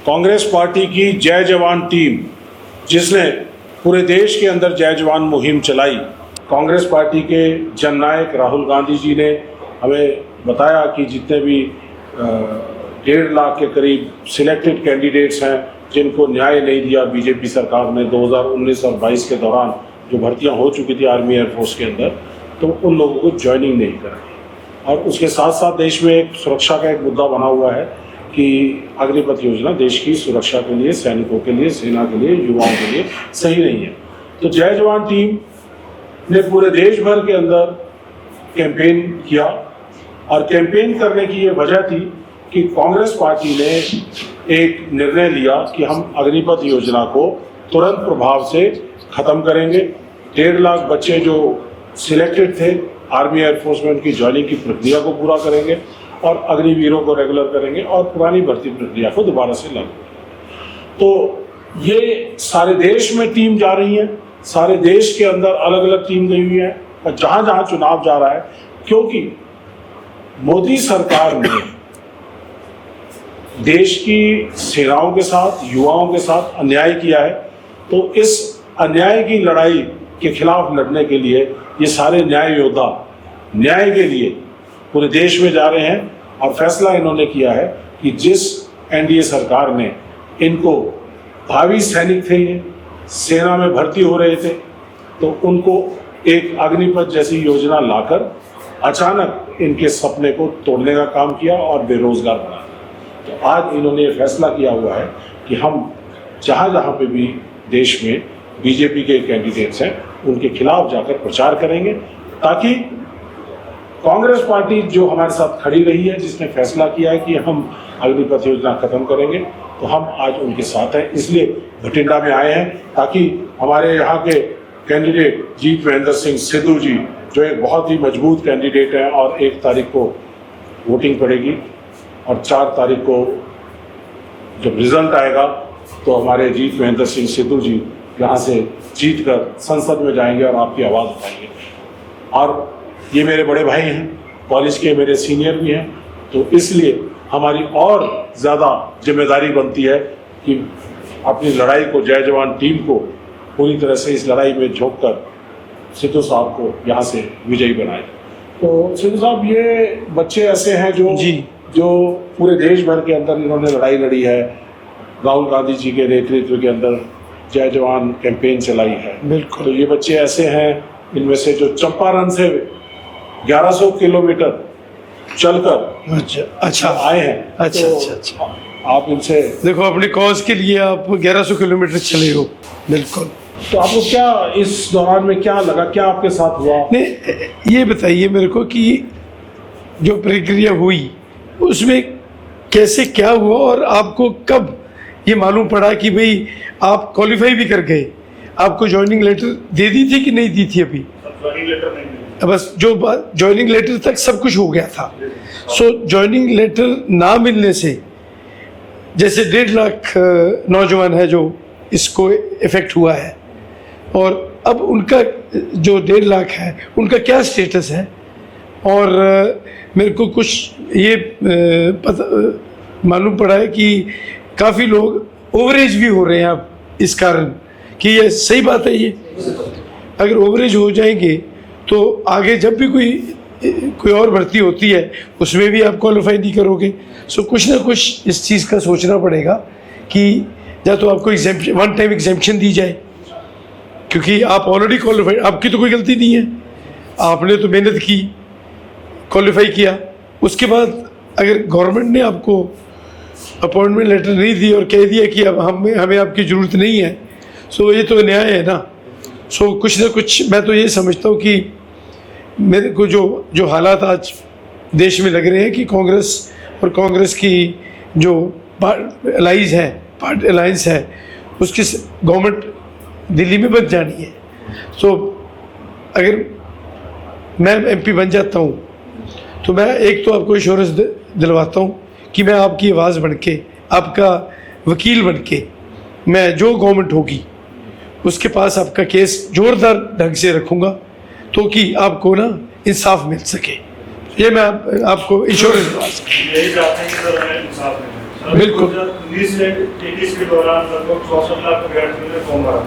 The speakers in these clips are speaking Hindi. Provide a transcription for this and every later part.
कांग्रेस पार्टी की जय जवान टीम जिसने पूरे देश के अंदर जय जवान मुहिम चलाई, कांग्रेस पार्टी के जननायक राहुल गांधी जी ने हमें बताया कि जितने भी 1.5 लाख के करीब सिलेक्टेड कैंडिडेट्स हैं जिनको न्याय नहीं दिया बीजेपी सरकार ने 2019 और 22 के दौरान जो भर्तियां हो चुकी थी आर्मी एयरफोर्स के अंदर, तो उन लोगों को ज्वाइनिंग नहीं कराई। और उसके साथ साथ देश में एक सुरक्षा का एक मुद्दा बना हुआ है कि अग्निपथ योजना देश की सुरक्षा के लिए, सैनिकों के लिए, सेना के लिए, युवाओं के लिए सही नहीं है। तो जय जवान टीम ने पूरे देश भर के अंदर कैंपेन किया और कैंपेन करने की ये वजह थी कि कांग्रेस पार्टी ने एक निर्णय लिया कि हम अग्निपथ योजना को तुरंत प्रभाव से ख़त्म करेंगे। 1.5 लाख बच्चे जो सिलेक्टेड थे आर्मी एयरफोर्स में उनकी ज्वाइनिंग की प्रक्रिया को पूरा करेंगे और अग्निवीरों को रेगुलर करेंगे और पुरानी भर्ती प्रक्रिया को दोबारा से लागू। तो ये सारे देश में टीम जा रही है, सारे देश के अंदर अलग अलग टीम गई हुई है और जहाँ जहाँ चुनाव जा रहा है, क्योंकि मोदी सरकार ने देश की सेनाओं के साथ, युवाओं के साथ अन्याय किया है। तो इस अन्याय की लड़ाई के खिलाफ लड़ने के लिए ये सारे न्याय योद्धा न्याय के लिए पूरे देश में जा रहे हैं और फैसला इन्होंने किया है कि जिस एनडीए सरकार ने इनको भावी सैनिक थे, ये सेना में भर्ती हो रहे थे, तो उनको एक अग्निपथ जैसी योजना लाकर अचानक इनके सपने को तोड़ने का काम किया और बेरोजगार बना दिया। तो आज इन्होंने ये फैसला किया हुआ है कि हम जहाँ जहाँ पे भी देश में बीजेपी के कैंडिडेट्स हैं उनके खिलाफ जाकर प्रचार करेंगे, ताकि कांग्रेस पार्टी जो हमारे साथ खड़ी रही है, जिसने फैसला किया है कि हम अग्निपथ योजना खत्म करेंगे, तो हम आज उनके साथ हैं। इसलिए भटिंडा में आए हैं ताकि हमारे यहाँ के कैंडिडेट जीत महेंद्र सिंह सिद्धू जी, जो एक बहुत ही मजबूत कैंडिडेट हैं, और 1 तारीख को वोटिंग पड़ेगी और 4 तारीख को जब रिजल्ट आएगा तो हमारे जीत महेंद्र सिंह सिद्धू जी यहाँ से जीतकर संसद में जाएंगे और आपकी आवाज़ उठाएंगे। और ये मेरे बड़े भाई हैं, कॉलेज के मेरे सीनियर भी हैं, तो इसलिए हमारी और ज़्यादा जिम्मेदारी बनती है कि अपनी लड़ाई को, जय जवान टीम को पूरी तरह से इस लड़ाई में झोंक कर सिद्धू साहब को यहाँ से विजयी बनाए। तो सिद्धू साहब, ये बच्चे ऐसे हैं जो पूरे देश भर के अंदर इन्होंने लड़ाई लड़ी है, राहुल गांधी जी के नेतृत्व के अंदर जय जवान कैंपेन चलाई है। बिल्कुल। तो ये बच्चे ऐसे हैं, इनमें से जो चंपारण से 1100 किलोमीटर चलकर अच्छा आए हैं। अच्छा। आप इनसे देखो, अपनी कॉज के लिए आप 1100 किलोमीटर चले हो। बिल्कुल। तो आपको क्या इस दौरान में क्या लगा, क्या आपके साथ हुआ? नहीं, ये बताइए मेरे को कि जो प्रक्रिया हुई उसमें कैसे क्या हुआ और आपको कब ये मालूम पड़ा कि भाई आप क्वालिफाई भी कर गए? आपको ज्वाइनिंग लेटर दे दी थी कि नहीं दी थी? अभी ज्वाइनिंग लेटर नहीं, बस जो ज्वाइनिंग लेटर तक सब कुछ हो गया था। सो ज्वाइनिंग लेटर ना मिलने से, जैसे 1.5 लाख नौजवान है जो इसको इफेक्ट हुआ है, और अब उनका जो 1.5 लाख है उनका क्या स्टेटस है? और मेरे को कुछ ये मालूम पड़ा है कि काफ़ी लोग ओवरेज भी हो रहे हैं अब इस कारण, कि ये सही बात है। ये अगर ओवरेज हो जाएंगे तो आगे जब भी कोई और भर्ती होती है उसमें भी आप क्वालिफाई नहीं करोगे। सो कुछ ना कुछ इस चीज़ का सोचना पड़ेगा कि या तो आपको एग्जेम्पशन, 1 टाइम एग्जेम्पशन दी जाए, क्योंकि आप ऑलरेडी क्वालिफाइड, आपकी तो कोई गलती नहीं है, आपने तो मेहनत की, क्वालिफाई किया। उसके बाद अगर गवर्नमेंट ने आपको अपॉइंटमेंट लेटर नहीं दी और कह दिया कि अब हमें आपकी ज़रूरत नहीं है, सो ये तो न्याय है ना। सो कुछ ना कुछ मैं तो ये समझता हूँ कि मेरे को जो हालात आज देश में लग रहे हैं कि कांग्रेस और कांग्रेस की जो पार्टी अलाइंस है उसकी गवर्नमेंट दिल्ली में बन जानी है। सो अगर मैं एमपी बन जाता हूँ तो मैं एक तो आपको इंश्योरेंस दिलवाता हूँ कि मैं आपकी आवाज़ बन के, आपका वकील बन के, मैं जो गवर्नमेंट होगी उसके पास आपका केस जोरदार ढंग से रखूँगा, तो कि आपको ना इंसाफ मिल सके। ये मैं आपको इंश्योरेंस दिलवा सकता हूँ। बिल्कुल। 19 से 21 के दौरान लगभग 64 लाख अभ्यर्थियों ने फॉर्म भरा।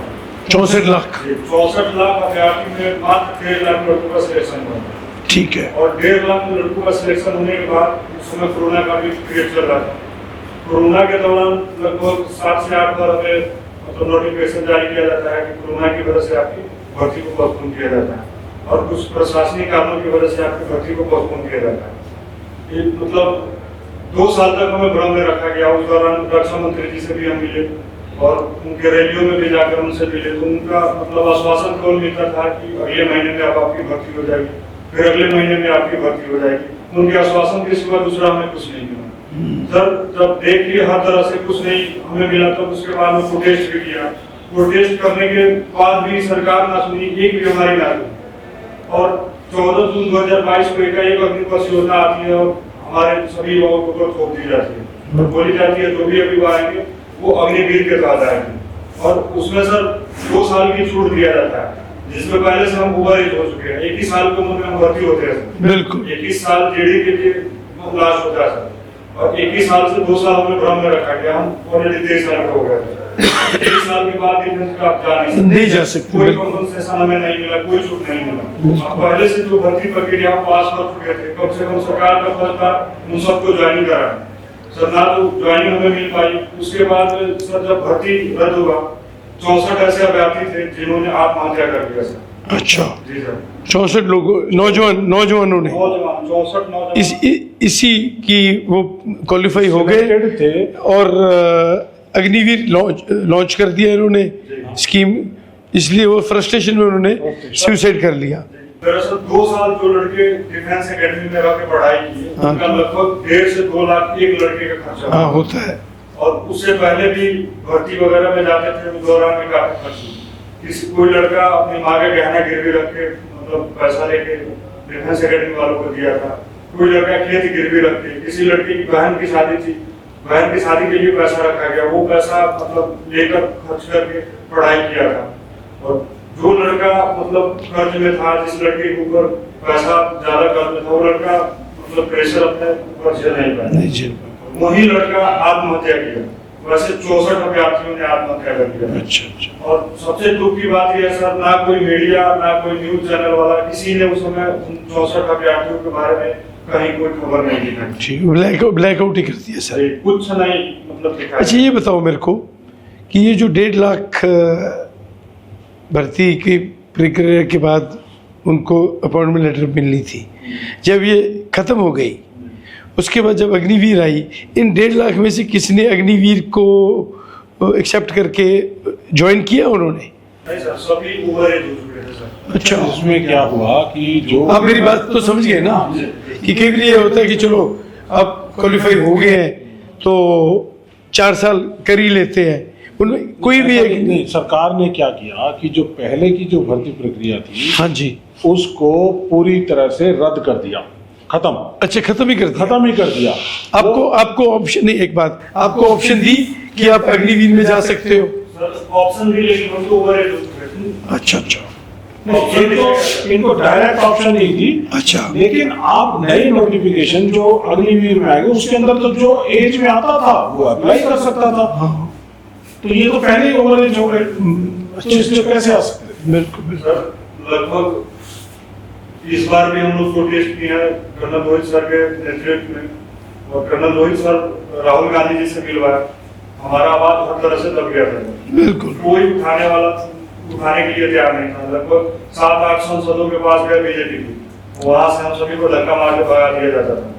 64 लाख। 64 लाख अभ्यर्थी में मात्र 1.5 लाख लड़कों का सिलेक्शन हुआ। ठीक है। और 1.5 लाख लड़कों का सिलेक्शन होने के बाद उस समय कोरोना का भी पीरियड चल रहा था। कोरोना के दौरान लगभग 7 से 8 बार हमें मतलब नोटिफिकेशन जारी किया जाता है कि कोरोना की वजह से आपकी भर्ती को पोस्टपोन किया जाता है और कुछ प्रशासनिक कारणों की वजह से आपकी भर्ती को पोस्टपोन किया जाता है। ये मतलब 2 साल तक हमें भ्रम में रखा गया। उस दौरान रक्षा मंत्री जी से भी हम मिले और उनके रैलियों में भी जाकर उनसे मिले, तो उनका मतलब आश्वासन केवल मिलता था कि अगले महीने में अब आपकी भर्ती हो जाएगी, फिर अगले महीने में आपकी भर्ती हो जाएगी। उनके आश्वासन के सिवा दूसरा हमें कुछ नहीं मिला। सर जब देख लिए हर तरह से कुछ नहीं हमें मिला तो उसके बाद में प्रोटेस्ट भी किया। प्रोटेस्ट करने के बाद भी सरकार ना सुनी, एक भी हमारी ना सुनी। और 14 जून 2022 को एकाएक अग्निपथ योजना आती है और हमारे सभी युवाओं को थोप दी जाती है और बोली जाती है जो भी अभी आएंगे वो अग्निवीर के तहत आएंगे। और उसमें सर 2 साल की छूट दिया जाता है, जिसमें पहले से हम ओवर एज हो चुके हैं। 21 साल की उम्र में हम भर्ती होते हैं। बिल्कुल। 21 साल जेडी के लिए लास्ट होता है सर, और 21 साल से 2 साल हमें भ्रम में रखा गया। हम ऑलरेडी 23 साल का हो गए थे। 23 साल के बाद डिफेंस का आप जा नहीं जा सकते। कोई कंपनसेशन हमें नहीं मिला, कोई छूट नहीं मिला। अब पहले से जो भर्ती प्रक्रिया पास कर चुके थे, कम से कम सरकार का फर्ज था उन सबको ज्वाइनिंग कराना। सर ना तो ज्वाइनिंग हमें मिल पाई। उसके बाद सर जब भर्ती रद्द हुआ 64 ऐसे अभ्यर्थी थे जिन्होंने आत्महत्या कर लिया सर। अच्छा। जी सर। 64 लोगों नौजवानों ने 64 नौजवान इसी की वो क्वालिफाई हो गए थे और अग्निवीर लॉन्च कर दिया इन्होंने स्कीम, इसलिए वो फ्रस्ट्रेशन में उन्होंने सुसाइड कर लिया। दरअसल 2 साल जो लड़के डिफेंस एकेडमी में रह के पढ़ाई की है, हाँ। उनका लगभग 1.5 से 2 लाख एक लड़के का खर्चा हाँ होता है। और उससे पहले भी भर्ती वगैरह में जाते थे उस दौरान में काफी खर्च हुआ। किसी कोई लड़का अपनी माँ के गहना गिरवी रख के मतलब पैसा लेके डिफेंस एकेडमी वालों को दिया था। कोई लड़का खेत गिरवी रख के, किसी लड़की की बहन की शादी थी, बहन की शादी के लिए पैसा रखा गया, वो पैसा मतलब लेकर खर्च करके पढ़ाई किया था। और जो लड़का मतलब कर्ज में था, जिस लड़के के ऊपर पैसा ज्यादा कर्ज में था, वो लड़का मतलब प्रेशर अपने ऊपर झेल नहीं पाया, वही लड़का आत्महत्या किया। वैसे 64 अभ्यर्थियों ने आत्महत्या कर लिया। अच्छा। और सबसे दुख की बात यह है सर, ना कोई मीडिया ना कोई न्यूज चैनल वाला किसी ने उस समय 64 अभ्यर्थियों के बारे में कहीं कोई खबर नहीं दिखाई। ठीक, ब्लैकआउट ही कर दिया सर। कुछ नहीं मतलब दिखाया। अच्छा ये बताओ मेरे को कि ये जो 1.5 लाख भर्ती की प्रक्रिया के बाद उनको अपॉइंटमेंट लेटर मिलनी थी, जब ये खत्म हो गई उसके बाद जब अग्निवीर आई, इन 1.5 लाख में से किसने अग्निवीर को एक्सेप्ट करके ज्वाइन किया उन्होंने? नहीं सर, सभी ओवर एज हो चुके थे सर। अच्छा। इसमें क्या हुआ कि जो आप मेरी बात तो समझ गए ना कि कई बार ये होता है कि चलो आप क्वालिफाई हो गए हैं तो 4 साल कर ही लेते हैं, उनमें कोई भी एक नहीं, सरकार ने क्या किया कि जो पहले की जो भर्ती प्रक्रिया थी हाँ जी उसको पूरी तरह से रद्द कर दिया, खत्म। अच्छा खत्म ही कर दिया। खत्म ही कर दिया। आपको ऑप्शन नहीं, एक बात आपको ऑप्शन दी कि आप अग्निवीर में जा सकते हो। सर ऑप्शन भी, लेकिन हम तो ओवर एज हो चुके थे। अच्छा। इनको डायरेक्ट ऑप्शन नहीं दी। अच्छा। लेकिन आप नई नोटिफिकेशन जो अग्निवीर में आएगी उसके अंदर तो जो एज में आता था वो अप्लाई कर सकता था। हाँ। तो ये तो पहले ही ओवर एज हो गए, तो इसमें कैसे आ सकते? बिल्कुल। सर लगभग इस बार भी हम लोग प्रोटेस्ट किए हैं कर्नल रोहित सर के नेतृत्व में, और कर्नल रोहित सर राहुल गांधी जी से मिलवाया। हमारा आवाज हर तरह से दब गया था। बिल्कुल। कोई उठाने के लिए तैयार नहीं था। लगभग 7-8 सांसदों के पास गए बीजेपी की, वहां से हम सभी को धक्का मार के भगा दिया जाता था।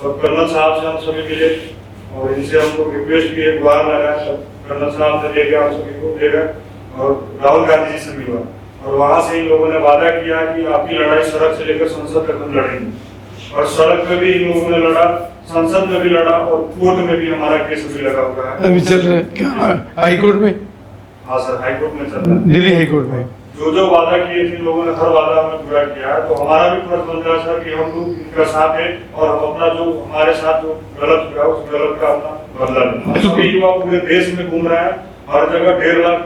और कर्नल साहब से हम सभी मिले और इनसे हमको रिक्वेस्ट किए, गुहार लगाया। कर्नल साहब ने ले गया, हम सभी को ले गए और राहुल गांधी जी से मिलवा, और वहां से इन लोगों ने वादा किया कि आपकी लड़ाई सड़क से लेकर संसद तक हम लड़ेंगे। और सड़क पे भी इन लोगों ने लड़ा, संसद में भी लड़ा, और कोर्ट में भी हमारा केस भी लगा हुआ है। अभी चल रहा है क्या हाई कोर्ट में? हाँ सर, हाई कोर्ट में चल रहा है। दिल्ली हाई कोर्ट में। जो वादा किए थे इन लोगों ने, हर वादा हमें पूरा किया है। तो हमारा भी फर्ज बनता है सर कि हम लोग इनका साथ दें और हम अपना जो हमारे साथ जो गलत हुआ उस गलत का अपना बदला लें। सभी युवा पूरे देश में घूम रहे हैं, हर जगह 1.5 लाख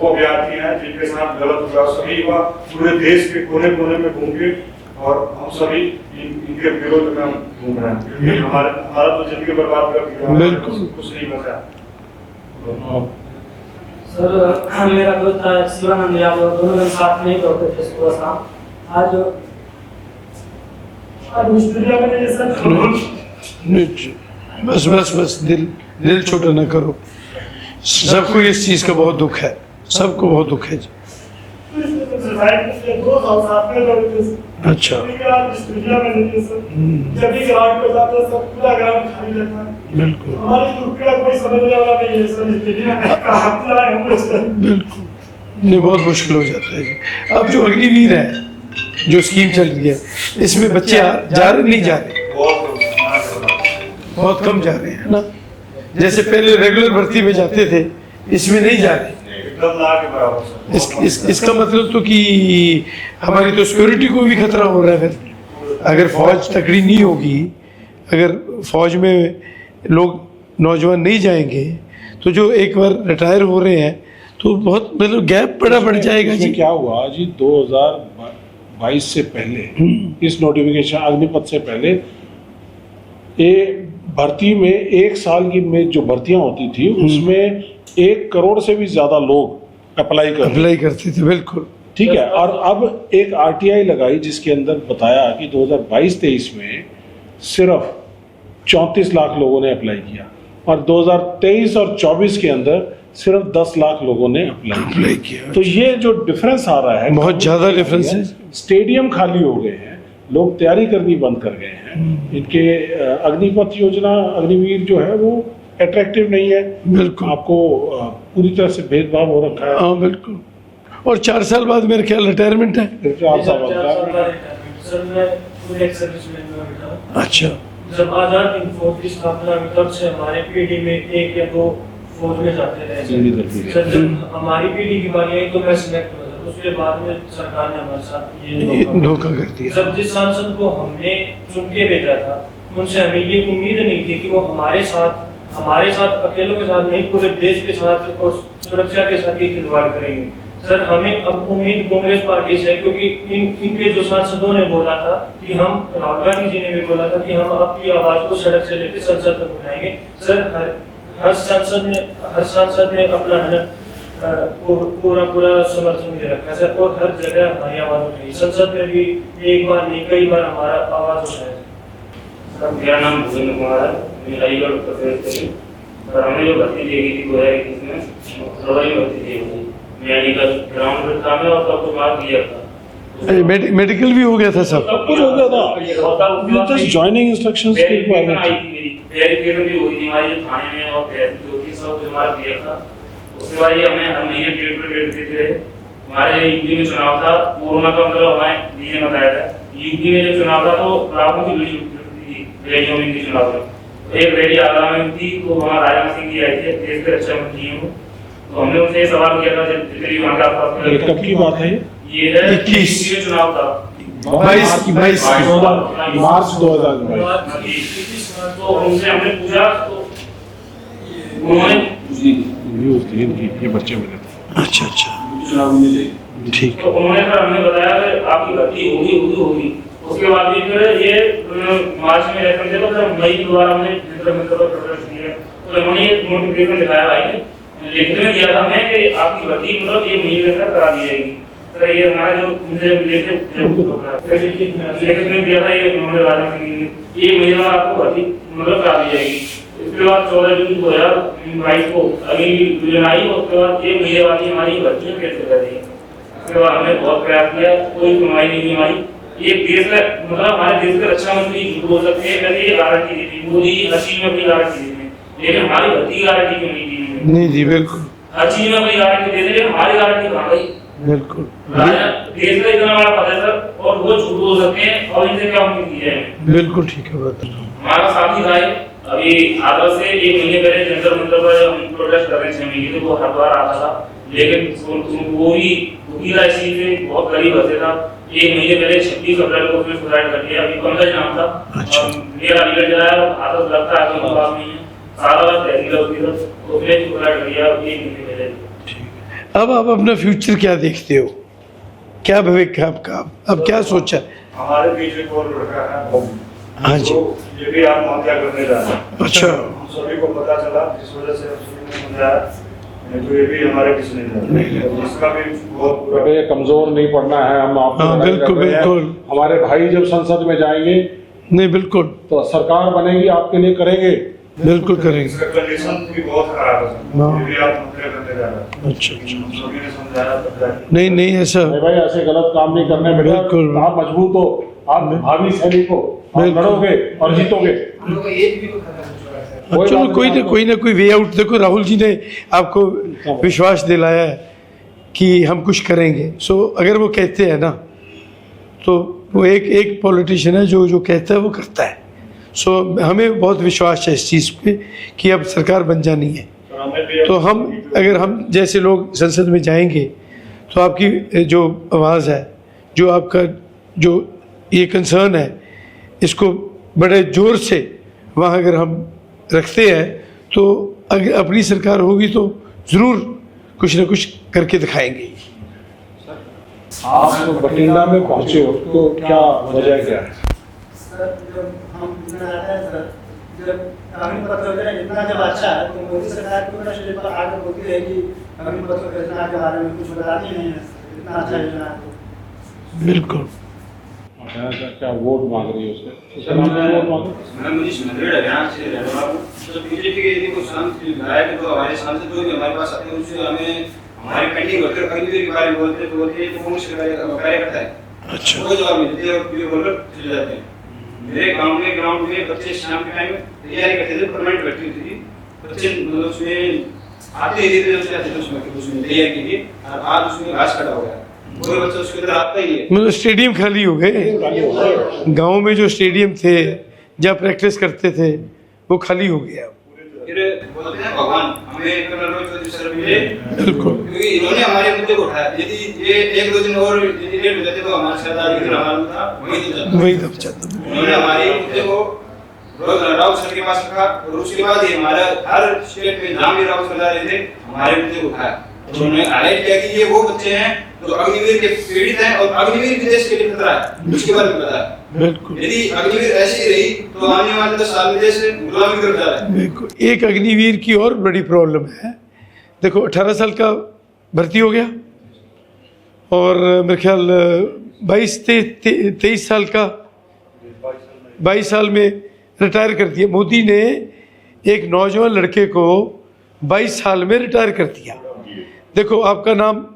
वो अभ्यर्थी हैं जिनके साथ गलत हुआ। सभी युवा पूरे देश के कोने कोने में घूम के और हम सभी इनके विरोध में घूम रहे हैं, क्योंकि हमारा तो जिंदगी बर्बाद कर दिया, बिल्कुल। कुछ नहीं बचा। सर मेरा दोस्त था शिवानंद यादव, दोनों लोग साथ में ही दौड़ते थे सुबह शाम। आज स्टूडियो में नहीं सर, बस बस बस दिल छोटा ना करो। सबको इस चीज का बहुत दुख है, सबको बहुत दुख है जी। 2 साल साथ में दौड़ते थे। अच्छा स्टूडियो में नहीं सर, जब भी ग्राउंड पे जाते हैं सब पूरा ग्राउंड खाली रहता है। बिल्कुल हमारी दुख का कोई समझने वाला नहीं है सर, स्टूडियो में कहाँ पे आए हम लोग सर। बिल्कुल नहीं, बहुत मुश्किल हो जाता है जी। अब जो अग्निवीर है, जो स्कीम चल रही है, इसमें बच्चे जा रहे नहीं जा रहे, बहुत कम जा रहे हैं ना। जैसे पहले रेगुलर भर्ती में जाते थे, इसमें नहीं जा रहे। एकदम ना के बराबर सर। इसका मतलब तो कि हमारी तो सिक्योरिटी को भी खतरा हो रहा है। फिर अगर फौज तकड़ी नहीं होगी, अगर फौज में लोग नौजवान नहीं जाएंगे, तो जो एक बार रिटायर हो रहे हैं तो बहुत मतलब गैप बड़ा बढ़ जाएगा जी। इसमें क्या हुआ जी, 2022 से पहले, इस नोटिफिकेशन अग्निपथ से पहले, ये भर्ती में 1 साल की में जो भर्तियां होती थी उसमें 1 करोड़ से भी ज्यादा लोग अप्लाई करते थे। बिल्कुल ठीक है। और अब एक आरटीआई लगाई जिसके अंदर बताया कि 2022-23 में सिर्फ 34 लाख लोगों ने अप्लाई किया, और 2023 और 24 के अंदर सिर्फ 10 लाख लोगों ने अप्लाई किया। तो ये जो डिफरेंस आ रहा है, बहुत ज्यादा डिफरेंस है। स्टेडियम खाली हो गए हैं, लोग तैयारी करनी बंद कर गए हैं। इनके अग्निपथ योजना, अग्निवीर जो है वो अट्रैक्टिव नहीं है। बिल्कुल आपको पूरी तरह से भेदभाव हो रखा है। हाँ बिल्कुल। और 4 साल बाद मेरे ख्याल रिटायरमेंट है। सर मैं खुद एक सर्विसमैन में बैठा। अच्छा। जब आजाद हिंद फौज की स्थापना हुई तब से हमारे पीढ़ी में 1 या 2 फौज में जाते रहे सर। जब हमारी पीढ़ी की बारी आई तो मैं सिलेक्ट हुआ सर, उसके बाद में सरकार ने हमारे साथ ये धोखा कर दिया। जब जिस सांसद को हमने चुन के भेजा था, उनसे हमें ये उम्मीद नहीं थी कि वो हमारे साथ अकेलों के साथ नहीं, पूरे देश के साथ और सुरक्षा के साथ ये खिलवाड़ करेंगे। सर हमें अब उम्मीद कांग्रेस पार्टी से है, क्योंकि इनके जो सांसदों ने बोला था कि हम, राहुल गांधी जी ने भी बोला था कि हम आपकी आवाज को सड़क से लेकर संसद तक उठाएंगे। सर हर सांसद ने अपना पूरा समर्थन दे रखा है सर, और हर जगह हमारी आवाज उठाई। संसद में भी एक बार नहीं कई बार हमारा आवाज उठाया। सर मेरा नाम भूपेंद्र कुमार है, मैं अलीगढ़ उत्तर प्रदेश से हूँ। और हमें जो भर्ती दी गई थी 2021 में, फरवरी में भर्ती दी गई थी। मेडिकल ग्राउंड में था मैं, और सब कुछ बात क्लियर था। मेडिकल भी हो गया था सब कुछ हो गया था। जस्ट जॉइनिंग इंस्ट्रक्शंस की रिक्वायरमेंट आई थी मेरी, वेरिफिकेशन भी हुई थी हमारी जो थाने में, और तहसील जो थी सब कुछ हमारा क्लियर था। उसके बाद ये हमें हर महीने डेट पर डेट देते रहे। हमारे यूपी में चुनाव था, कोरोना का मतलब हमारे डीए में बताया था। यूपी में जब चुनाव था तो लाखों की भीड़ थी रैलियों में चुनाव में। एक रैली आगरा में थी, तो हमारा राजनाथ सिंह जी आए थे, देश के रक्षा मंत्री हैं वो। तो हमने उनसे ये सवाल किया था जितनी वहाँ का आसपास ये कब की बात है? ये है 21 यूपी में चुनाव था 22 मार्च 2022। तो उनसे हमने पूछा तो उन्होंने न्यूज़ थी इनकी, ये बच्चे मिले थे। अच्छा चुनाव में थे। ठीक। तो उन्होंने फिर हमें बताया कि आपकी भर्ती होगी। उसके बाद भी फिर ये मार्च में इलेक्शन थे, तो फिर मई के द्वारा हमने जंतर मंतर पर प्रोटेस्ट किया। तो उन्होंने ये नोटिफिकेशन दिखाया भाई ने, लिखने में दिया था हमें कि आपकी भर्ती मतलब 1 महीने में करा दी जाएगी। तो ये हमारा जो मुझे लेके में दिया था, ये उन्होंने राजनाथ सिंह ने 1 महीने में आपको भर्ती मतलब करा दी जाएगी। इसके बाद 14 जून 2022 को अगली योजना आई, उसके बाद 1 महीने बाद हमारी भर्ती कैंसिल कर दी। उसके बाद हमने बहुत प्रयास किया, कोई सुनवाई नहीं हुई हमारी। ये देश का मतलब हमारे देश के रक्षा मंत्री झूठ बोल सकते हैं, मैंने ये गारंटी दी थी, मोदी हर चीज में अपनी गारंटी दी थी, लेकिन हमारी भर्ती की गारंटी क्यों नहीं दी? नहीं जी बिल्कुल हर चीज में अपनी गारंटी दे रहे, हमारी गारंटी कहाँ गई? बिल्कुल देश का इतना बड़ा पद है सर, और वो झूठ बोल सकते हैं, और इनसे क्या उम्मीद की जाए? बिल्कुल ठीक है बात। हमारा साथी भाई अभी आदर से 1 महीने पहले जंतर मंतर पर हम प्रोटेस्ट कर रहे थे 6 महीने, तो वो हर बार आता था, लेकिन वो भी दुखीला इस चीज से बहुत गरीब हंसे था। 1 महीने पहले 26 अप्रैल को उसने सुसाइड कर लिया। अभी पंकज नाम था, मेरा अलीगढ़ जलाया, आदत लगता है तो बात नहीं है, सारा बात तहसील होती है, उसने सुसाइड कर लिया 1 महीने पहले। अब आप अपना फ्यूचर क्या देखते हो, क्या भविष्य है आपका, अब क्या सोचा है? हमारे बीच एक और लड़का है, हाँ जी। तो ये भी आत्महत्या करने जा रहा है। अच्छा। हम सभी को पता चला, जिस वजह से हम सभी ने समझाया, नहीं तो ये भी हमारे किसी नहीं था, इसका भी बहुत बुरा। बेटे कमजोर नहीं पड़ना है, हम आपको हाँ, लड़ाई बिल्कुल, कर रहे हैं। बिल्कुल। हमारे भाई जब संसद में जाएंगे नहीं, बिल्कुल तो सरकार बनेगी, आपके लिए करेंगे। बिल्कुल करेंगे। इसका कंडीशन भी बहुत खराब है, हाँ। ये भी आत्महत्या करने जा रहा है। अच्छा अच्छा। हम सभी ने समझाया तब जाके। नहीं नहीं, ऐसा नहीं भाई, ऐसे गलत काम नहीं करने बेटा। बिल्कुल। आप मजबूत हो, आप भावी सैनिक हो, आप बिल्कुल। लड़ोगे और जीतोगे। कोई चलो बात कोई ना कोई वे आउट। देखो राहुल जी ने आपको विश्वास दिलाया है कि हम कुछ करेंगे। सो अगर वो कहते हैं ना, तो वो एक पॉलिटिशियन है जो कहता है वो करता है। सो हमें बहुत विश्वास है इस चीज़ पे कि अब सरकार बन जानी है। तो हम जैसे लोग संसद में जाएंगे तो आपकी जो आवाज़ है, जो आपका जो ये कंसर्न है, इसको बड़े ज़ोर से वहाँ अगर हम रखते हैं तो अगर अपनी सरकार होगी तो ज़रूर कुछ ना कुछ करके दिखाएंगे। आप बठिंडा में पहुंचे हो तो क्या वजह क्या है? सर जब हम इतना आता है सर, जब कानूनी पत्र वगैरह इतना जब अच्छा है तो मोदी सरकार को ना स्टेज पर आकर बोलती है कि कानूनी पत्र योजना के बारे में कुछ बताती नहीं है, इतना अच्छा योजना है तो। बिल्कुल। क्या वोट मांग रही है उससे? उसका नाम क्या वोट मांग रही है? मैं मुनीश मंदिर हरियाणा से रहने वाला हूँ। तो बीजेपी के यदि कोई विधायक तो हमारे सांसद जो भी हमारे पास आते हैं उनसे हमें हमारी पेंडिंग होती है, कहीं भी बारे में बोलते हैं तो कौन से कार्यकर्ता है, अच्छा। वो जवाब नहीं देते और पीओ बोलकर चले जाते हैं। मेरे ग्राउंड में बच्चे शाम के टाइम तैयारी करते थे, परमानेंट बैठती थी बच्चे, मतलब उसमें आते ही थे उसमें तैयारी के लिए, और आज उसमें घास खड़ा हो गया, कोई बच्चा उसके अंदर आता ही है। मतलब स्टेडियम खाली हो गए। गांव में जो स्टेडियम थे जहाँ प्रैक्टिस करते थे वो खाली हो गया। फिर बोलते हैं भगवान हमें कर्नल रोहित चौधरी सर मिले, बिल्कुल। क्योंकि इन्होंने हमारे मुद्दे को उठाया। यदि ये एक दो दिन और यदि लेट हो जाते तो हमारे साथ हमारा मुद्दा वही दब जाता। उन्होंने हमारे मुद्दे को राउत सर के पास रखा और उसके बाद ही हमारा हर स्टेट में जहाँ भी राउत सर जा रहे थे हमारे मुद्दे को उठाया। उन्होंने हाईलाइट किया कि ये वो बच्चे हैं जो अग्निवीर के पीड़ित हैं और अग्निवीर भी देश के लिए खतरा है, उसके बारे में बताया। बिल्कुल। यदि अग्निवीर ऐसी ही रही तो आने वाले 10 साल में देश गुलामी की तरफ जा रहा है। बिल्कुल। एक अग्निवीर की और बड़ी प्रॉब्लम है। देखो 18 साल का भर्ती हो गया और मेरे ख्याल 22-23 साल का 22 साल में रिटायर कर दिया। मोदी ने एक नौजवान लड़के को 22 साल में रिटायर कर दिया। देखो आपका नाम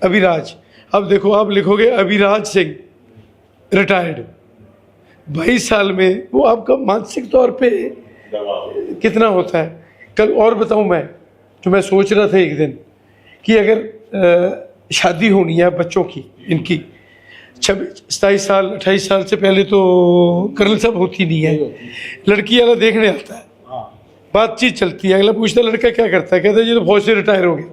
अभिराज। अब देखो आप लिखोगे अभिराज सिंह रिटायर्ड, 22 साल में वो आपका मानसिक तौर पे कितना होता है। कल और बताऊं मैं, जो मैं सोच रहा था एक दिन कि अगर शादी होनी है बच्चों की, इनकी 27 साल 28 साल से पहले तो कर्नल साहब होती नहीं है, लड़की वाला देखने आता है, बातचीत चलती है, अगला पूछता है लड़का क्या करता है, कहता है जी तो फौज से रिटायर हो गया।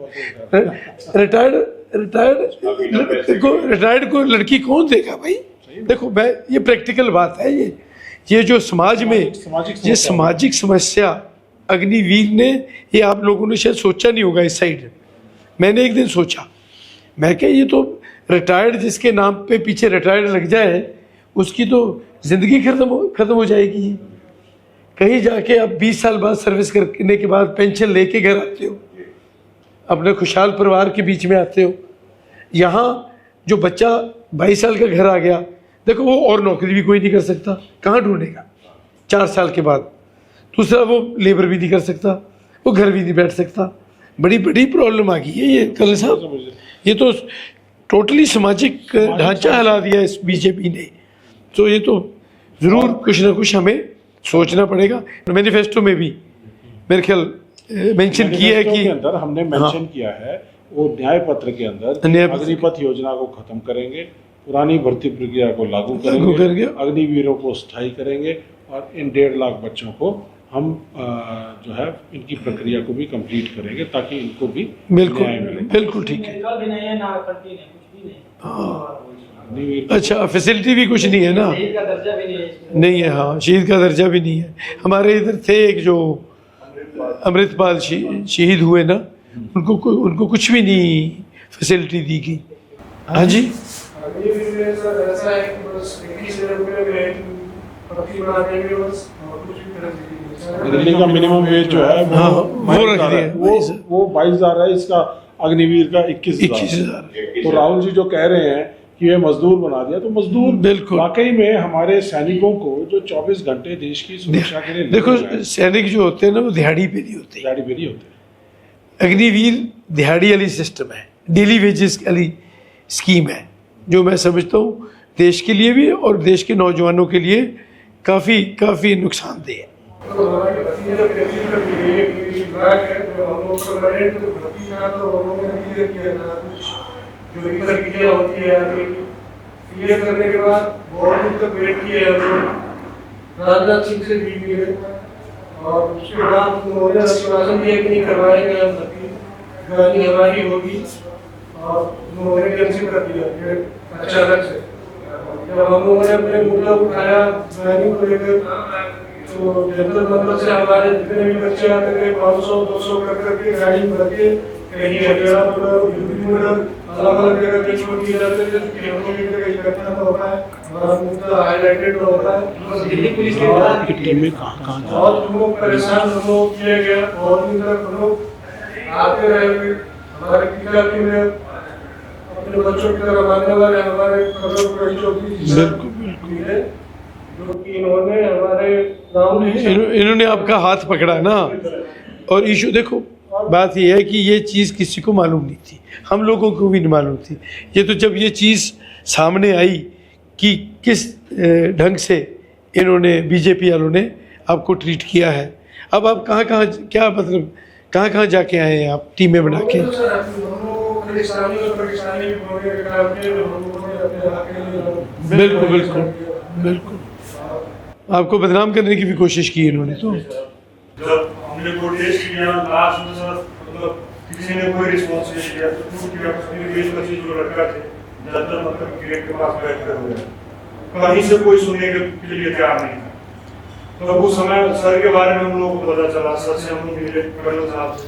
रिटायर्ड को लड़की कौन देगा भाई? देखो मैं ये प्रैक्टिकल बात है, ये जो समाज में ये सामाजिक समस्या अग्निवीर ने, ये आप लोगों ने शायद सोचा नहीं होगा इस साइड। मैंने एक दिन सोचा, मैं क्या ये तो रिटायर्ड जिसके नाम पे पीछे रिटायर्ड लग जाए उसकी तो जिंदगी खत्म हो जाएगी। कहीं जाके आप 20 साल बाद सर्विस करने के बाद पेंशन लेके घर आते हो, अपने खुशहाल परिवार के बीच में आते हो। यहाँ जो बच्चा 22 साल का घर आ गया, देखो वो और नौकरी भी कोई नहीं कर सकता, कहाँ ढूंढेगा 4 साल के बाद। दूसरा वो लेबर भी नहीं कर सकता, वो घर भी नहीं बैठ सकता। बड़ी प्रॉब्लम आ गई है ये कर्नल साहब। ये तो टोटली सामाजिक ढांचा हिला दिया इस बीजेपी ने। तो ये तो ज़रूर कुछ ना कुछ हमें सोचना पड़ेगा। मैनिफेस्टो में भी मेरे ख्याल मेंशन किया है कि अंदर हमने मेंशन किया है वो न्याय पत्र के अंदर अग्निपथ योजना को खत्म करेंगे, पुरानी भर्ती प्रक्रिया को लागू करेंगे, अग्निवीरों को स्थायी करेंगे और इन 1.5 लाख बच्चों को हम जो है इनकी प्रक्रिया को भी कंप्लीट करेंगे ताकि इनको भी बिल्कुल ठीक है। अच्छा फैसिलिटी भी कुछ नहीं है ना, नहीं है। हाँ शहीद का दर्जा भी नहीं है। हमारे इधर थे एक जो अमृतपाल शहीद हुए ना, उनको कुछ भी नहीं फैसिलिटी दी गई। हाँ जी अग्निवीर में सर ऐसा है कि बस 21,000 रुपये में पत्ती बना देंगे बस, और कुछ भी कर देंगे। दिल्ली का मिनिमम वेज जो है हाँ, वो वो रख 22,000 दिया है, है, वो 22,000 है, इसका अग्निवीर का 21,000। 21,000। तो राहुल जी जो कह रहे हैं कि ये मजदूर बना दिया, तो मजदूर बिल्कुल। वाकई में हमारे सैनिकों को जो 24 घंटे देश की सुरक्षा के लिए देखो लड़ रहे हैं, सैनिक जो होते हैं ना वो दिहाड़ी पे नहीं होते। गाड़ी पे नहीं होते। अग्निवीर दिहाड़ी वाली सिस्टम है, डेली वेजेस वाली स्कीम है, जो मैं समझता हूँ देश के लिए भी और देश के नौजवानों के लिए काफ़ी नुकसानदेह है। तो हमारी भर्ती जब कैंसिल कर दी गई कि विभाग है जो हम लोग कर रहे हैं, तो भर्ती का तो हम लोगों ने क्लियर किया था कुछ जो इधर क्रिया होती है आगे की, क्लियर करने के बाद बहुत दिन तक वेट किए हम लोग, राजनाथ सिंह से भी मिले, और उसके बाद उन्होंने आश्वासन दिया कि नहीं करवाएंगे हम भर्ती, गाड़ी हमारी होगी, और उन्होंने कैंसिल कर दिया फिर अचानक से। जब हम लोगों ने अपने मुद्दा उठाया गाड़ी को लेकर, तो जनरल मंडल से हमारे जितने भी बच्चे आते थे 500-200 करके गाड़ी में भर के कहीं अकेला अलग अलग जगह पे छोड़ दिए जाते थे कि हम लोग एक जगह इकट्ठा न हो पाए, हमारा मुद्दा हाईलाइटेड न हो पाए। दिल्ली पुलिस के टीम में कहाँ बहुत हम लोग परेशान हम लोग किए गए, बहुत दिन तक हम लोग आते रहे। हमारे पिता की में अपने बच्चों की तरह मानने वाले हमारे करोड़ चौधरी मिले, जो कि इन्होंने हमारे गाँव में इन्होंने आपका हाथ पकड़ा ना, और इशू देखो बात यह है कि ये चीज़ किसी को मालूम नहीं थी, हम लोगों को भी नहीं मालूम थी। ये तो जब ये चीज़ सामने आई कि किस ढंग से इन्होंने बीजेपी वालों ने आपको ट्रीट किया है, अब आप कहाँ क्या मतलब कहाँ जाके आए हैं आप टीमें बना के? बिल्कुल बिल्कुल बिल्कुल, आपको बदनाम करने की भी कोशिश की इन्होंने। तो जब हमने कोई टेस्ट किया लास्ट में सर, मतलब किसी ने कोई रिस्पॉन्स नहीं किया, तो टूट गया। फिर 20-25 जो लड़का थे ज्यादातर मतलब गेट के पास बैठ कर हुए, कहीं से कोई सुनने के लिए तैयार नहीं था। तो उस समय सर के बारे में हम लोगों को पता चला, सर से हम लोग मिले कर्नल साहब से।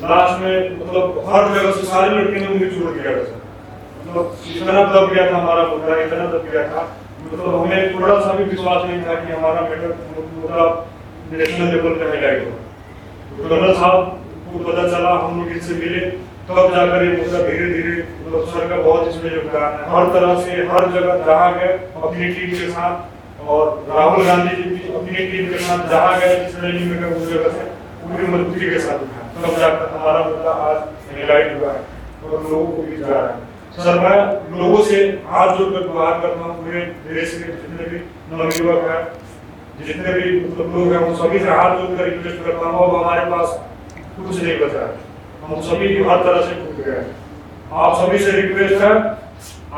लास्ट में मतलब हर जगह से सारी लड़कियों ने उम्मीद छोड़ दिया था सर, मतलब इतना दब गया था हमारा मुद्दा, इतना दब गया था, मतलब हमें थोड़ा सा भी विश्वास नहीं था कि हमारा मैटर पूरा नेशनल लेवल पे हाईलाइट हो। कर्नल साहब को पता चला, हम लोग इनसे मिले, तब जाकर ये मुद्दा धीरे धीरे मतलब सर का बहुत इसमें योगदान है। हर तरह से हर जगह जहाँ गए अपनी टीम के साथ, और राहुल गांधी जी भी अपनी टीम के साथ जहाँ गए जिस रैली में गए उस जगह से पूरी मजबूती के साथ उठाया, तब जाकर हमारा मुद्दा आज हाईलाइट हुआ है और लोगों को भी जा रहा है। सर मैं लोगों से हाथ जोड़कर गुहार करता हूँ, पूरे देश के जितने भी नवयुवक हैं, जितने भी मतलब लोग हैं, उन सभी से हाथ जोड़कर रिक्वेस्ट करता हूँ। अब हमारे पास कुछ नहीं बचा है, हम सभी हर तरह से टूट गए। आप सभी से रिक्वेस्ट है,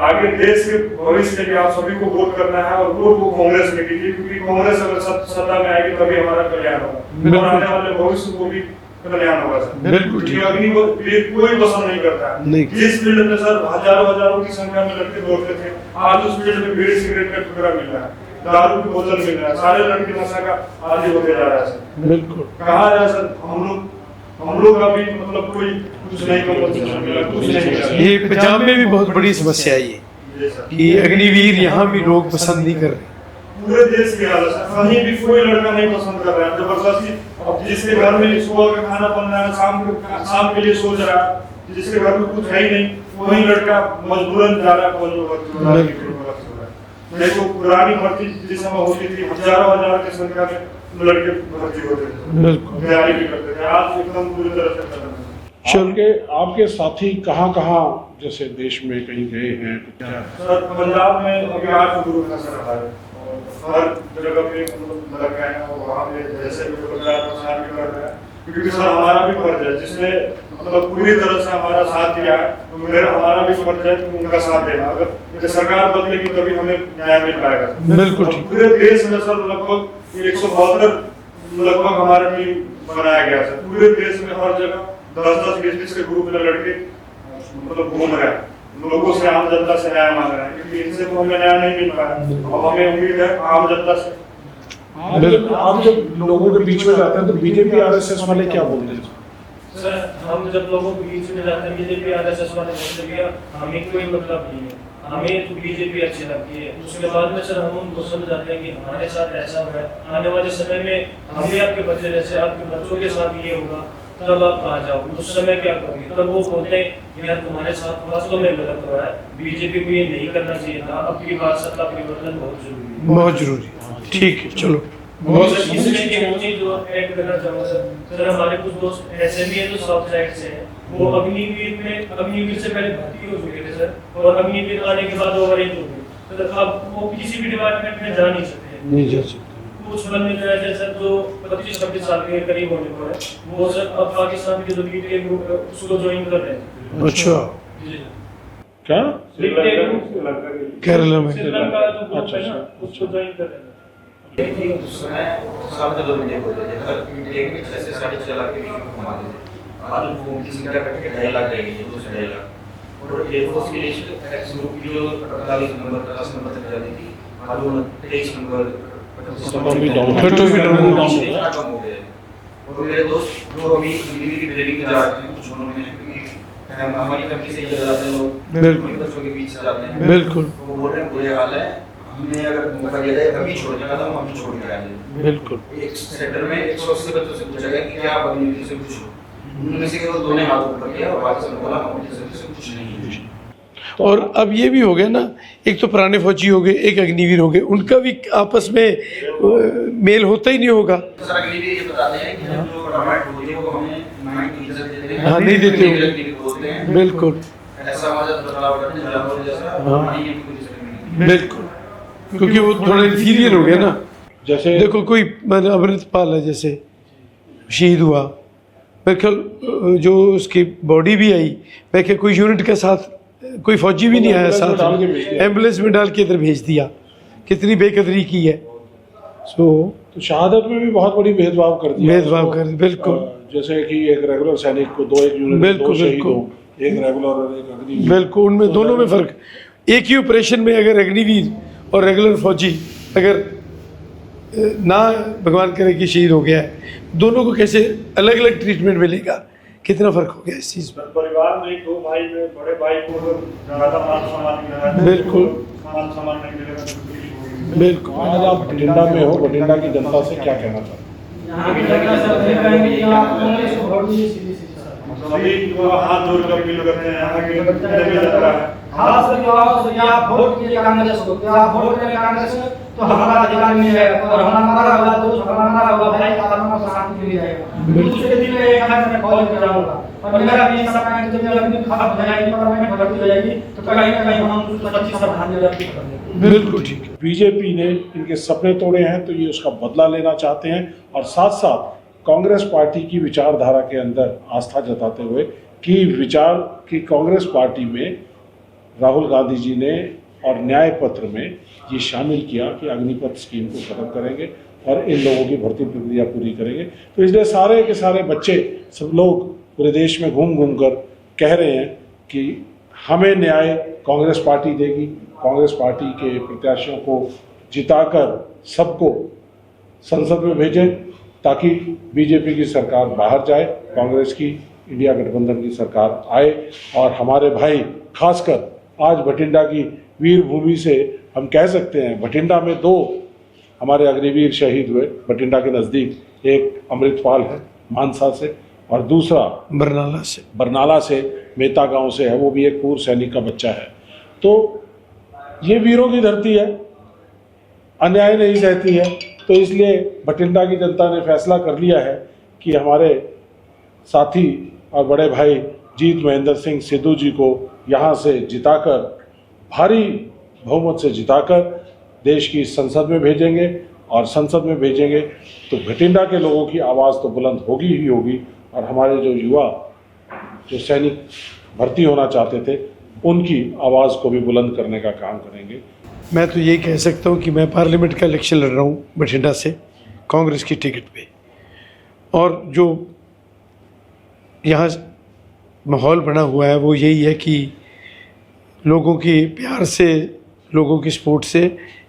आगे देश के भविष्य के लिए आप सभी को वोट करना है, और वोट को कांग्रेस में कीजिए, क्योंकि कांग्रेस अगर सत्ता में आएगी तभी हमारा कल्याण होगा और आने वाले भविष्य को भी कल्याण होगा सर। बिल्कुल ठीक। अग्नि को कोई पसंद नहीं करता है। जिस फील्ड में सर हजारों की संख्या में लड़के दौड़ते थे, आज उस फील्ड में बीड़ी सिगरेट का टुकड़ा मिल रहा है, दारू की बोतल मिल रहा है, सारे लड़के नशा का आदि होते जा रहा है सर। बिल्कुल कहा जाए सर, हम लोग का भी मतलब कोई कुछ नहीं कंपनसेशन मिला, कुछ नहीं मिला। ये पंजाब में भी बहुत बड़ी समस्या है ये कि अग्निवीर यहाँ भी लोग पसंद नहीं कर रहे। पूरे देश की हालत है, कहीं भी कोई लड़का नहीं पसंद कर रहा है जबरदस्ती। अब जिसके घर में सुबह का खाना बन रहा है, शाम के लिए सोच रहा है, जिसके घर में कुछ है ही नहीं, वही लड़का मजबूरन जा रहा है। देखो पुरानी भर्ती जिस समय होती थी, हजारों की संख्या में लड़के भर्ती होते थे, तैयारी भी करते थे, आज एकदम पूरी तरह से खत्म है। आपके साथी कहाँ जैसे देश में कहीं गए हैं क्या? सर पंजाब में अभी 8 ग्रुप का सर है, हर जगह पे मतलब लग गए हैं, और वहाँ पे जैसे भी प्रचार प्रसार भी कर रहे हैं, क्योंकि सर हमारा भी फर्ज है, जिसने मतलब पूरी तरह से हमारा साथ दिया है, तो मेरा हमारा भी फर्ज है कि उनका साथ देना। अगर सरकार बदलेगी तभी हमें न्याय मिल पाएगा। बिल्कुल पूरे देश में सर लगभग 172 लगभग हमारा टीम बनाया गया सर। पूरे देश में हर जगह 10-10, 20-20 के ग्रुप में लड़के मतलब घूम रहे हैं, लोगों से, आम जनता से न्याय मांग रहे हैं, क्योंकि इनसे तो हमें न्याय नहीं मिल पाया। अब हमें उम्मीद है आम जनता से। आप जब लोगों के बीच में जाते हैं तो बीजेपी आरएसएस वाले क्या बोलते हैं? सर हम जब लोगों के बीच में जाते हैं बीजेपी आरएसएस वाले बोलते हैं हमें कोई मतलब नहीं है, हमें तो बीजेपी अच्छी लगती है। उसके बाद में सर हम उनको समझाते हैं कि हमारे साथ ऐसा हुआ है, आने वाले समय में हम भी आपके बच्चे जैसे आपके बच्चों के साथ ये होगा, तब आप कहाँ जाओ, उस समय क्या करोगे? तब वो बोलते हैं यार तुम्हारे साथ वास्तव में गलत हो रहा है, बीजेपी को ये नहीं करना चाहिए था, अब की बार सत्ता परिवर्तन बहुत जरूरी है। बहुत जरूरी। ठीक है, चलो बहुत इसमें एक चीज जो ऐड करना चाहूँगा सर, हमारे कुछ दोस्त ऐसे भी हैं जो साउथ साइड से हैं, वो अग्निवीर से पहले भर्ती हो चुके थे सर, और अग्निवीर आने के बाद ओवरएज हो गए सर। अब वो किसी भी डिपार्टमेंट में जा नहीं सकते, नहीं जा सकते। कुछ बंदे जो है सर जो 25-26 साल के करीब होने को है, वो सर अब पाकिस्तान के जो बीटीए ग्रुप है उसको ज्वाइन कर रहे हैं। अच्छा, जी क्या बीटीए ग्रुप केरला में? श्रीलंका जो ग्रुप है ना उसको ज्वाइन कर रहे हैं। सामने दो मीटिंग हो जाती है, हर मीटिंग में 6 से 6.5 लाख के बीच में कमा देते हैं। आज वो की संख्या करके 2.5 लाख रहेगी, 2.5 लाख। और एयरफोर्स की लिस्ट एक्स ग्रुप की जो 48 नंबर 50 नंबर तक जाती थी, आज वो 23 नंबर भी डाउन कम हो गया। और मेरे दोस्त जो अभी दिल्ली की ट्रेनिंग में जा रहे हैं, कुछ उन्होंने हमारी कंपनी से ही जाते हैं लोग, बिल्कुल बच्चों के बीच से जाते हैं, बिल्कुल वो बोल रहे हैं बुरे हाल है, हमने अगर मौका दिया जाए अभी छोड़ देना था, हम छोड़ के आएंगे। बिल्कुल। एक सेक्टर में 180 बच्चों से पूछा गया कि क्या आप अग्निवीर से पूछो, उनमें से केवल 2 ने हाथ ऊपर किया और बाकी सब बोला हम अग्निवीर से कुछ नहीं है। और अब ये भी हो गया ना, एक तो पुराने फौजी हो गए, एक अग्निवीर हो गए, उनका भी आपस में मेल होता ही नहीं होगा। तो सर अग्निवीर ये बताते हैं कि जो टमाटर होते हैं वो हमें 9 इज्जत देते हैं, हाँ, नहीं देते होंगे। अग्निवीर बोलते हैं, बिल्कुल ऐसा हमारा बदलाव करते हैं जानवर जैसा, हाँ। नहीं है कोई दूसरे में। बिल्कुल, क्योंकि वो थोड़ा इंफीरियर हो गया ना। जैसे देखो कोई मतलब अमृतपाल है जैसे शहीद हुआ, मैं ख्याल जो उसकी बॉडी भी आई, मैं क्या कोई यूनिट के साथ कोई फौजी भी नहीं आया एम्बुलेंस में डाल के साथ, भेज दिया। एम्बुलेंस में डाल के इधर भेज दिया, कितनी बेकदरी की है। सो तो शहादत में भी बहुत बड़ी भेदभाव कर दिया भेदभाव उसको। कर, बिल्कुल जैसे कि एक रेगुलर सैनिक को एक यूनिट में बिल्कुल, 2 शहीद बिल्कुल। हो, एक रेगुलर और एक अग्निवीर। बिल्कुल, उनमें दोनों में फ़र्क। एक ही ऑपरेशन में अगर अग्निवीर और रेगुलर फौजी अगर ना भगवान करे कि शहीद हो गया है, दोनों को कैसे अलग अलग ट्रीटमेंट मिलेगा, कितना फ़र्क हो गया इस चीज़ में। परिवार में 2 भाई में बड़े भाई को ज्यादा मान सम्मान मिला है, बिल्कुल। मान सम्मान नहीं मिलेगा तो तकलीफ होगी। बिल्कुल। आज आप बठिंडा में हो, बठिंडा की जनता से क्या कहना चाहते हैं? यहाँ की जनता सब ये कहेंगे कि आप कांग्रेस को वोट दीजिए, सीधी सीधी सर। सभी जो हाथ जोड़ कर अपील करते हैं, यहाँ के भी लग रहा है खास करके आवाज कि आप वोट कीजिए कांग्रेस को, कि आप वोट करें कांग्रेस को तो हमारा अधिकार मिल जाएगा, और हमारा होगा दोस्त, हमारा होगा भाई, आत्मा को शांति मिल जाएगा। दूसरे दिन में एक हाथ में फौज में जाऊंगा, और मेरा भी सपना है कि जब अपनी खराब हो जाएगी, परमानेंट भर्ती हो जाएगी, तो कहीं ना कहीं हम 25 साल भाग जाएंगे। बिल्कुल ठीक है। बीजेपी ने इनके सपने तोड़े हैं तो ये उसका बदला लेना चाहते हैं, और साथ साथ कांग्रेस पार्टी की विचारधारा के अंदर आस्था जताते हुए कि कांग्रेस पार्टी में राहुल गांधी जी ने और न्याय पत्र में ये शामिल किया कि अग्निपथ स्कीम को खत्म करेंगे और इन लोगों की भर्ती प्रक्रिया पूरी करेंगे। तो इसलिए सारे के सारे बच्चे सब लोग पूरे देश में घूम घूम कर कह रहे हैं कि हमें न्याय कांग्रेस पार्टी देगी, कांग्रेस पार्टी के प्रत्याशियों को जिताकर सबको संसद में भेजें ताकि बीजेपी की सरकार बाहर जाए, कांग्रेस की इंडिया गठबंधन की सरकार आए, और हमारे भाई खासकर आज बठिंडा की वीर भूमि से हम कह सकते हैं, बठिंडा में 2 हमारे अग्निवीर शहीद हुए, बठिंडा के नज़दीक, एक अमृतपाल है मानसा से और दूसरा बरनाला से मेहता गांव से है, वो भी एक पूर्व सैनिक का बच्चा है। तो ये वीरों की धरती है, अन्याय नहीं सहती है। तो इसलिए बठिंडा की जनता ने फैसला कर लिया है कि हमारे साथी और बड़े भाई जीत महेंद्र सिंह सिद्धू जी को यहाँ से जिताकर, भारी बहुमत से जिताकर देश की संसद में भेजेंगे, और संसद में भेजेंगे तो बठिंडा के लोगों की आवाज़ तो बुलंद होगी ही होगी, और हमारे जो युवा जो सैनिक भर्ती होना चाहते थे उनकी आवाज़ को भी बुलंद करने का काम करेंगे। मैं तो यही कह सकता हूँ कि मैं पार्लियामेंट का इलेक्शन लड़ रहा हूँ बठिंडा से कांग्रेस की टिकट पे, और जो यहाँ माहौल बना हुआ है वो यही है कि लोगों की प्यार से, लोगों की सपोर्ट से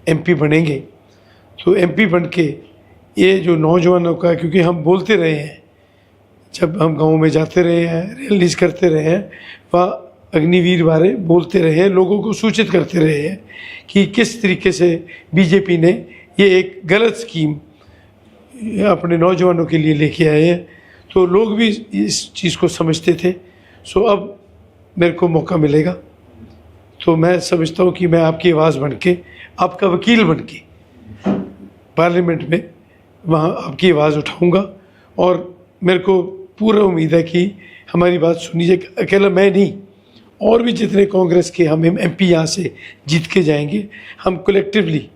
एमपी बनेंगे। तो एमपी बन के ये जो नौजवानों का, क्योंकि हम बोलते रहे हैं, जब हम गाँव में जाते रहे हैं, रैलीज करते रहे हैं, वहाँ अग्निवीर बारे बोलते रहे हैं, लोगों को सूचित करते रहे हैं कि किस तरीके से बीजेपी ने ये एक गलत स्कीम अपने नौजवानों के लिए लेके आए हैं, तो लोग भी इस चीज़ को समझते थे। सो अब मेरे को मौका मिलेगा तो मैं समझता हूँ कि मैं आपकी आवाज़ बन के, आपका वकील बन के पार्लियामेंट में वहाँ आपकी आवाज़ उठाऊँगा, और मेरे को पूरा उम्मीद है कि हमारी बात सुनी जाए। अकेला मैं नहीं, और भी जितने कांग्रेस के हम एमपी यहाँ से जीत के जाएंगे, हम कलेक्टिवली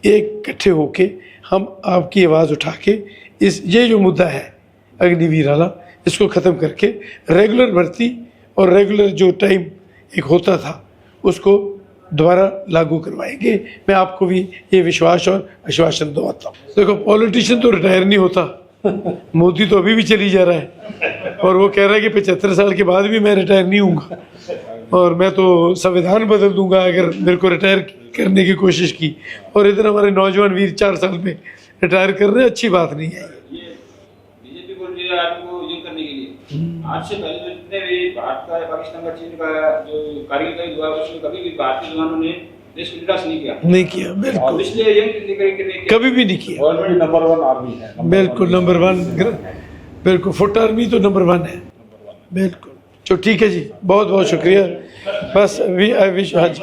एक इकट्ठे होके हम आपकी आवाज़ उठा के ये जो मुद्दा है अग्निवीर वाला, इसको ख़त्म करके रेगुलर भर्ती और रेगुलर जो टाइम एक होता था उसको दोबारा लागू करवाएंगे। मैं आपको भी ये विश्वास और आश्वासन दिलाता हूँ। देखो, पॉलिटिशियन तो रिटायर नहीं होता, मोदी तो अभी भी चली जा रहा है और वो कह रहा है कि 75 साल के बाद भी मैं रिटायर नहीं हूँगा, और मैं तो संविधान बदल दूंगा अगर मेरे को रिटायर करने की कोशिश की। और इधर हमारे नौजवान वीर 4 साल में रिटायर कर रहे हैं, अच्छी बात नहीं है। ये बीजेपी बोल रही है आपको यूज करने के लिए। आज से पहले जो जितने भी भारत का, पाकिस्तान का, चीन का जो कारगिल का युद्ध हुआ, उसमें कभी भी भारतीय जवानों ने देश को निराश नहीं किया, नहीं किया, बिल्कुल, इसलिए यंग कभी भी नहीं किया। ऑलरेडी नंबर 1 आर्मी है, बिल्कुल नंबर 1, बिल्कुल फुट आर्मी तो नंबर 1 है, बिल्कुल। तो ठीक है जी, बहुत बहुत शुक्रिया। बस आई विश, हाँ जी।